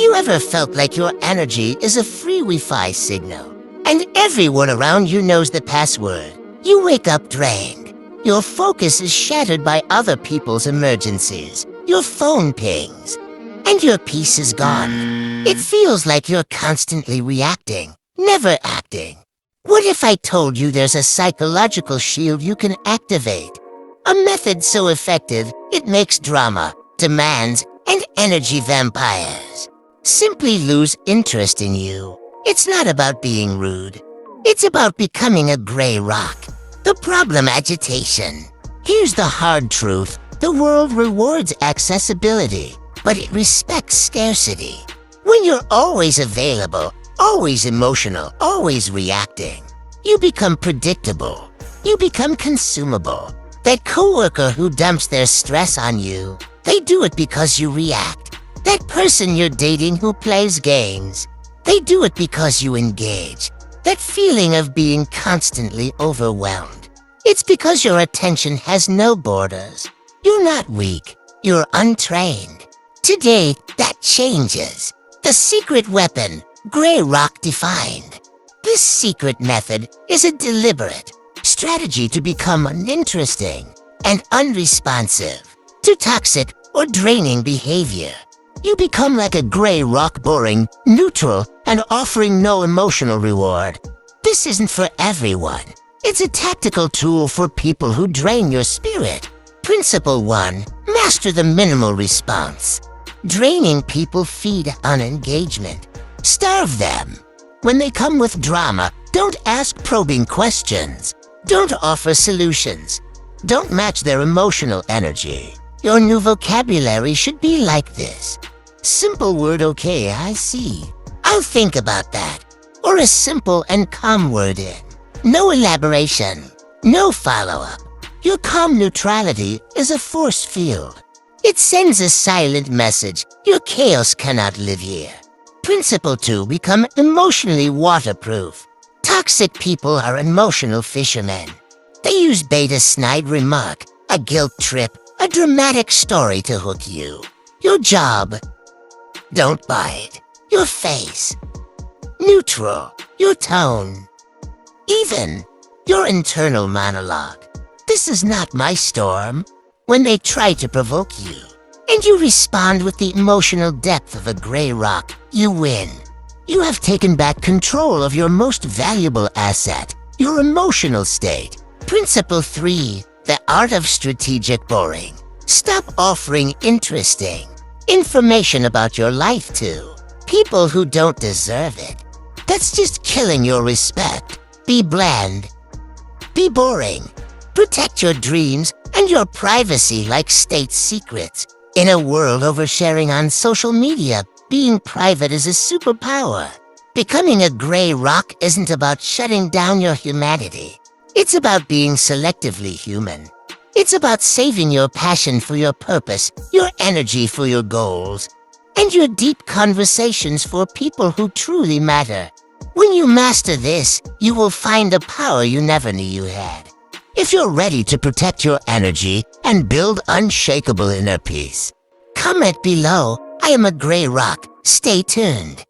you ever felt like your energy is a free Wi-Fi signal, and everyone around you knows the password? You wake up drained. Your focus is shattered by other people's emergencies. Your phone pings, and your peace is gone. It feels like you're constantly reacting, never acting. What if I told you there's a psychological shield you can activate? A method so effective, it makes drama, demands, and energy vampires simply lose interest in you. It's not about being rude. It's about becoming a gray rock. The problem: agitation. Here's the hard truth. The world rewards accessibility, but it respects scarcity. When you're always available, always emotional, always reacting, you become predictable. You become consumable. That coworker who dumps their stress on you, they do it because you react. That person you're dating who plays games, they do it because you engage. That feeling of being constantly overwhelmed, it's because your attention has no borders. You're not weak, you're untrained. Today, that changes. The secret weapon, gray rock defined. This secret method is a deliberate strategy to become uninteresting and unresponsive to toxic or draining behavior. You become like a gray rock, boring, neutral, and offering no emotional reward. This isn't for everyone. It's a tactical tool for people who drain your spirit. Principle 1. Master the minimal response. Draining people feed on engagement. Starve them. When they come with drama, don't ask probing questions. Don't offer solutions. Don't match their emotional energy. Your new vocabulary should be like this. Simple word: okay, I see. I'll think about that. Or a simple and calm word in. No elaboration. No follow-up. Your calm neutrality is a force field. It sends a silent message. Your chaos cannot live here. Principle 2. Become emotionally waterproof. Toxic people are emotional fishermen. They use bait, a snide remark, a guilt trip, a dramatic story to hook you. Your job: don't bite. Your face: neutral. Your tone: even. Your internal monologue: this is not my storm. When they try to provoke you, and you respond with the emotional depth of a gray rock, you win. You have taken back control of your most valuable asset, your emotional state. Principle 3. The art of strategic boring. Stop offering interesting information about your life to people who don't deserve it. That's just killing your respect. Be bland. Be boring. Protect your dreams and your privacy like state secrets. In a world oversharing on social media, being private is a superpower. Becoming a gray rock isn't about shutting down your humanity. It's about being selectively human. It's about saving your passion for your purpose, your energy for your goals, and your deep conversations for people who truly matter. When you master this, you will find a power you never knew you had. If you're ready to protect your energy and build unshakable inner peace, comment below. I am a gray rock. Stay tuned.